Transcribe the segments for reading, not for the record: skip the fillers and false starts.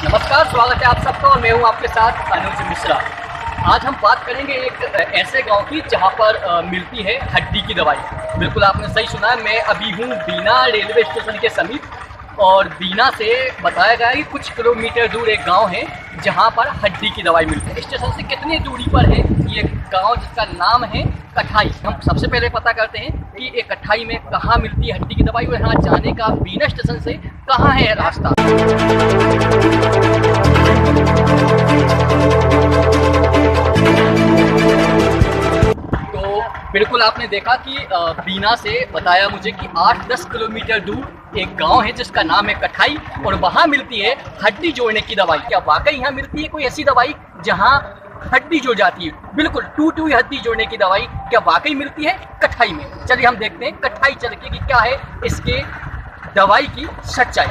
नमस्कार, स्वागत है आप सबका और मैं हूं आपके साथ अनुज मिश्रा। आज हम बात करेंगे एक ऐसे गांव की जहां पर मिलती है हड्डी की दवाई। बिल्कुल आपने सही सुना है, मैं अभी हूं बीना रेलवे स्टेशन के समीप और बीना से बताया गया है कि कुछ किलोमीटर दूर एक गांव है जहां पर हड्डी की दवाई मिलती है। स्टेशन से कितनी दूरी पर है ये गांव जिसका नाम है कठाई। हम सबसे पहले पता करते हैं कि एक कठाई में कहाँ मिलती है हड्डी की दवाई और यहाँ जाने का बीना स्टेशन से कहाँ है रास्ता। तो बिल्कुल आपने देखा कि बीना से बताया मुझे कि 8-10 किलोमीटर दूर एक गांव है जिसका नाम है कठाई और वहाँ मिलती है हड्डी जोड़ने की दवाई। क्या वाकई यहाँ मिलती है कोई ऐसी दवाई जहाँ हड्डी जुड़ जाती है? बिल्कुल टूटी हुई हड्डी जोड़ने की दवाई क्या वाकई मिलती है कठाई में? चलिए हम देखते हैं कठाई चल के कि क्या है इसके दवाई की सच्चाई।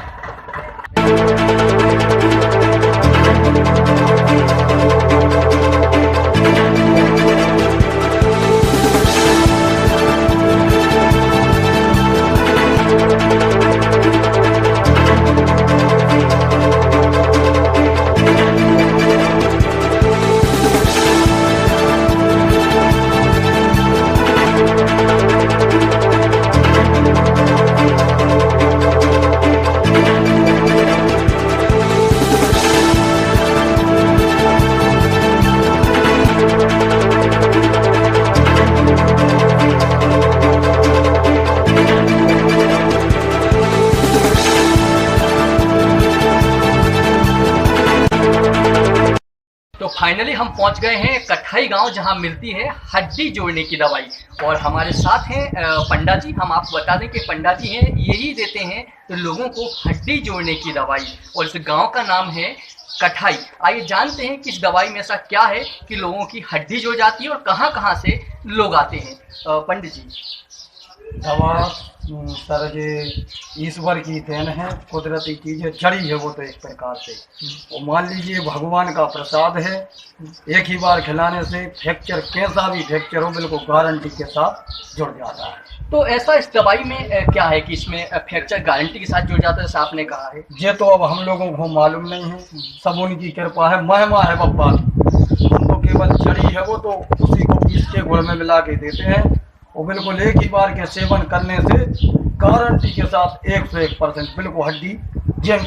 तो फाइनली हम पहुंच गए हैं कठाई गांव जहां मिलती है हड्डी जोड़ने की दवाई और हमारे साथ हैं पंडा जी। हम आपको बता दें कि पंडा जी हैं, यही देते हैं लोगों को हड्डी जोड़ने की दवाई और इस गांव का नाम है कठाई। आइए जानते हैं कि इस दवाई में ऐसा क्या है कि लोगों की हड्डी जुड़ जाती है और कहां कहां से लोग आते हैं। पंडित जी, दवा सर ये ईश्वर की देन है, कुदरती चीज़ जड़ी है वो तो एक प्रकार से। वो मान लीजिए भगवान का प्रसाद है, एक ही बार खिलाने से फ्रैक्चर कैसा भी फ्रैक्चर हो बिल्कुल गारंटी के साथ जुड़ जाता है। तो ऐसा इस दवाई में क्या है कि इसमें फ्रैक्चर गारंटी के साथ जुड़ जाता है जैसा आपने कहा है? ये तो अब हम लोगों को मालूम नहीं है, सब उनकी कृपा है, महिमा है बप्पा की। हम तो केवल जड़ी है वो तो उसी को पीस के गुड़ में मिला के देते हैं। वो बिल्कुल एक ही बार के सेवन करने से गारंटी के साथ 101% बिल्कुल हड्डी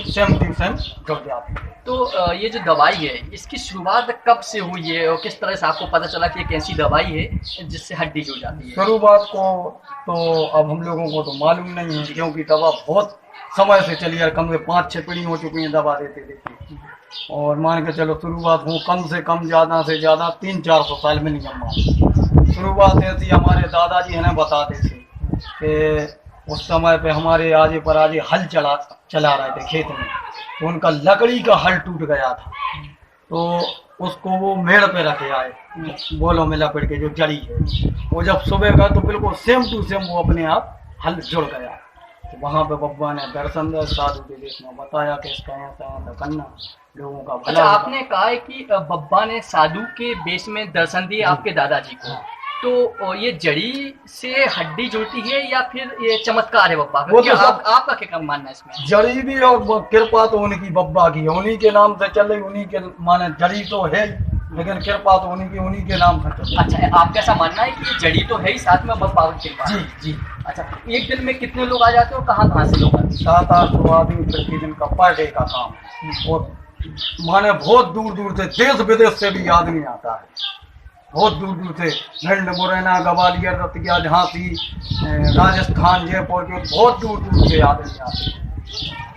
सेम जुड़ जाती है। तो ये जो दवाई है इसकी शुरुआत कब से हुई है और किस तरह से आपको पता चला कि एक ऐसी दवाई है जिससे हड्डी जुड़ जाती है? शुरुआत को तो अब हम लोगों को तो मालूम नहीं है क्योंकि दवा बहुत समय से चली है, कम से 5-6 पीढ़ी हो चुकी है दवा देते देते। और मान के चलो शुरुआत हो कम से कम ज़्यादा से ज़्यादा 300-400 साल में नहीं मान। शुरुआत ऐसी हमारे दादाजी हमें बताते थे कि उस समय पे हमारे आजे पर आजे हल चला रहे थे खेत में, तो उनका लकड़ी का हल टूट गया था तो उसको वो मेड़ पे रखे आए बोलों में लपेट के जो जड़ी है। वो जब सुबह का तो बिल्कुल सेम टू सेम वो अपने आप हल जुड़ गया। तो वहाँ पे बब्बा ने दर्शन दिया, साधु के देश में बताया कि इसका ऐसा करना लोगों का भला। अच्छा, आपने कहा है कि बब्बा ने साधु के बेस में दर्शन दिए आपके दादाजी को, तो ये जड़ी से हड्डी जुड़ती है या फिर ये चमत्कार है बब्बा का? क्या आपका क्या मानना है इसमें? जड़ी भी और कृपा तो उनकी बब्बा की है, उन्हीं के नाम से चल रही, उन्हीं के माने जड़ी तो है लेकिन कृपा तो उन्हीं के नाम से चल। अच्छा, आपका ऐसा मानना है कि ये जड़ी तो है ही साथ में बब्बा की कृपा? जी जी। अच्छा, एक दिन में कितने लोग आ जाते हो, कहाँ कहाँ से लोग आते हैं? 700-800 आदमी प्रतिदिन का पर डे का काम है और माने बहुत दूर दूर से देश विदेश से भी आदमी आता है, बहुत दूर दूर से भिंड, मुरैना, ग्वालियर, रतगिया, झांसी, राजस्थान, जयपुर के बहुत दूर दूर से आदमी आते हैं।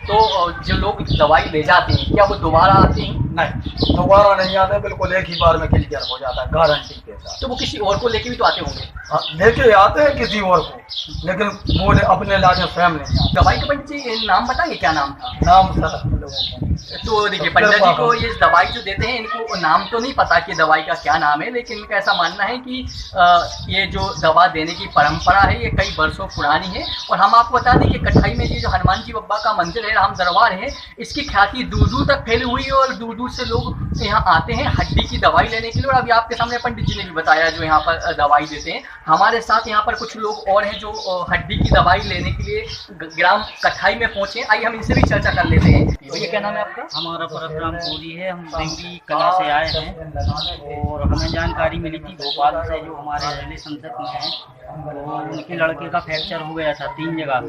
तो जो लोग दवाई ले जाते हैं क्या वो दोबारा आते हैं? नहीं, दोबारा नहीं आते, बिल्कुल एक ही बार में क्लियर हो जाता है गारंटी के साथ। तो वो किसी और को लेके भी तो आते होंगे? लेके आते हैं किसी और को, लेकिन वो अपने लाने स्वयं नहीं आते। दवाई का पंडित जी नाम बताएंगे क्या नाम था? नाम सर लोगों को तो देखिए पंडित जी को ये दवाई जो देते हैं इनको नाम तो नहीं पता कि दवाई का क्या नाम है, लेकिन इनका ऐसा मानना है कि ये जो दवा देने की परंपरा है ये कई वर्षों पुरानी है। और हम आपको बता दें कि कठाई में ये जो हनुमान जी बब्बा का मंदिर है, राम दरबार है, इसकी ख्याति दूर दूर तक फैली हुई है और दूर दूर से लोग यहाँ आते हैं हड्डी की दवाई लेने के लिए। और अभी आपके सामने पंडित जी ने भी बताया जो यहाँ पर दवाई देते हैं। हमारे साथ यहाँ पर कुछ लोग और हैं जो हड्डी की दवाई लेने के लिए ग्राम कठाई में पहुंचे। आइए हम इनसे भी चर्चा कर लेते हैं। भैया क्या नाम है आपका? हमारा परशुराम कोहली है। हम देवरी कला से आए हैं और हमें जानकारी मिली थी भोपाल से, जो हमारे रिलेशनशिप में हैं, तो उनके लड़के का फ्रैक्चर हो गया था 3 जगह पे।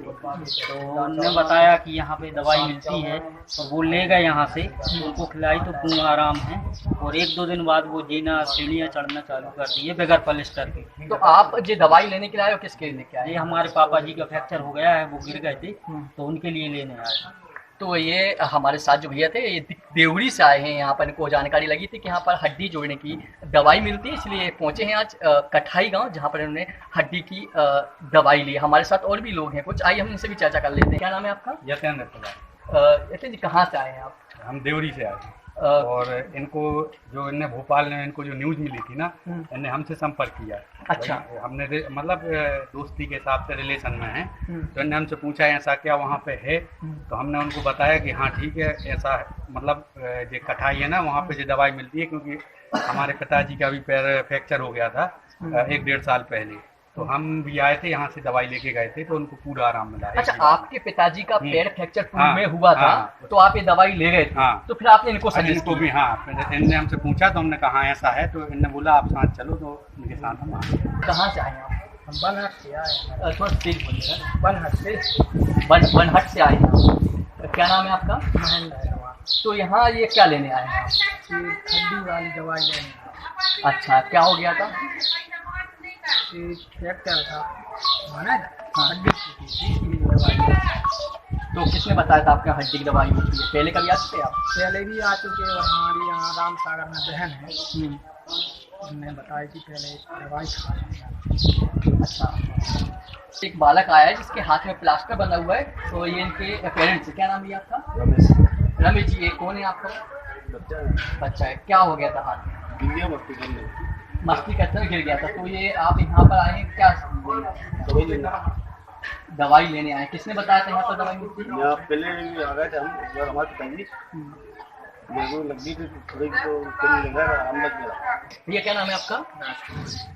तो उन्होंने बताया कि यहाँ पे दवाई मिलती है, तो वो ले गए यहाँ से, उनको खिलाई तो पूर्ण आराम है। और 1-2 दिन बाद वो जीना सीढ़ियाँ चढ़ना चालू कर दिए बगैर प्लास्टर के। तो आप जो दवाई लेने के लिए आए हो किसके लिए लेके आए? ये हमारे पापा जी का फ्रैक्चर हो गया है, वो गिर गए थे, तो उनके लिए लेने आए। तो ये हमारे साथ जो भैया थे ये देवरी से आए हैं। यहाँ पर इनको जानकारी लगी थी कि यहाँ पर हड्डी जोड़ने की दवाई मिलती है, इसलिए पहुँचे हैं आज कठाई गांव, जहाँ पर इन्होंने हड्डी की दवाई ली। हमारे साथ और भी लोग हैं कुछ, आइए हम उनसे भी चर्चा कर लेते हैं। क्या नाम है आपका? यतेंद्र कुमार। यतेंद्र जी कहाँ से आए हैं आप? हम देवरी से आए और इनको जो इन्हें भोपाल में इनको जो न्यूज़ मिली थी ना, इन्हें हमसे संपर्क किया। अच्छा। हमने मतलब दोस्ती के हिसाब से रिलेशन में है, तो इन्हें हमसे पूछा ऐसा क्या वहाँ पे है, तो हमने उनको बताया कि हाँ ठीक है ऐसा है, मतलब जो कठाई है ना वहाँ पे जो दवाई मिलती है, क्योंकि हमारे पिताजी का भी पैर फ्रैक्चर हो गया था 1-1.5 साल पहले, तो हम भी आए थे यहाँ से दवाई लेके गए थे, तो उनको पूरा आराम मिला है। अच्छा, आपके पिताजी का पैर फ्रैक्चर पूर्ण में हुआ था, तो आप ये दवाई ले गए थे, तो फिर आपने इनको सजेस्ट इनको भी हाँ, इनने हमसे पूछा तो हमने कहा ऐसा है, तो इनने बोला आप साथ चलो, तो उनके साथ हम आए। कहाँ से आए हैं आप? हम बनहट से आए। थोड़ा तेज बोलिएगा। बनहट से बनहट से आए हैं। क्या नाम है आपका? महेंद्र। तो यहाँ ये क्या लेने आए हैं आप? हड्डी वाली दवाई लेने। अच्छा, क्या हो गया था? फ्रैक्चर था, हड्डी की दवाई। तो किसने बताया था आपके हड्डी की दवाई होती है? पहले कभी आ चुके आप? पहले भी आ चुके और हमारी यहाँ राम सागर में बहन है, उन्होंने बताया कि पहले दवाई खा। अच्छा, एक बालक आया है जिसके हाथ में प्लास्टर बंधा हुआ है, तो ये इनके पेरेंट्स, क्या नाम है आपका? रमेश। रमेश जी, ये कौन है आपका? बच्चा है। क्या हो गया था हाथ में? मस्ती करते हुए गिर गया था। तो ये आप यहाँ पर आए हैं क्या दवाई लेने आए? किसने बताया था यहाँ पर दवाई मिलती है? यहाँ पहले भी आ गए थे हम, एक बार हमारे पिताजी मेरे को लगी थी थोड़ी, तो फिर लगा आराम लग गया। भैया क्या नाम है आपका?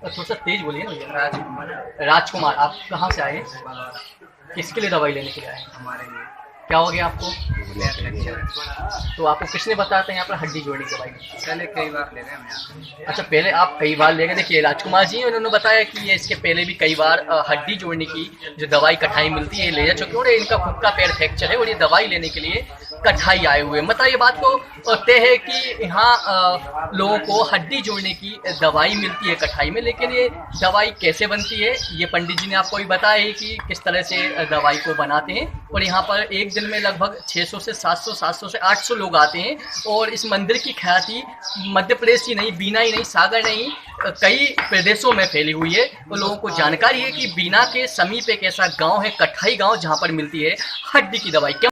थोड़ा सा तेज बोलिए ना भैया। राजकुमार। आप कहाँ से आए? किसके लिए दवाई लेने के लिए आए? हमारे लिए क्या हो गया आपको? तो आपको किसने बताया था यहाँ पर हड्डी जोड़ने की दवाई? पहले कई बार ले रहे हैं हम। अच्छा, पहले आप कई बार ले गए। देखिए राजकुमार जी, उन्होंने बताया कि ये इसके पहले भी कई बार हड्डी जोड़ने की जो दवाई कठाई मिलती है ले जा चुके हैं, और इनका खुद का पैर फ्रैक्चर है और ये दवाई लेने के लिए कठाई आए हुए। मतलब ये बात तो तय है कि यहाँ लोगों को हड्डी जोड़ने की दवाई मिलती है कठाई में, लेकिन ये दवाई कैसे बनती है ये पंडित जी ने आपको भी बताया है कि किस तरह से दवाई को बनाते हैं। और यहाँ पर एक दिन में लगभग 600 से 700, 700 से 800 लोग आते हैं। और इस मंदिर की ख्याति मध्य प्रदेश ही नहीं, बीना ही नहीं, सागर नहीं, कई प्रदेशों में फैली हुई है। और लोगों को जानकारी है कि बीना के समीप एक ऐसा गाँव है कठाई गाँव, जहाँ पर मिलती है हड्डी की दवाई।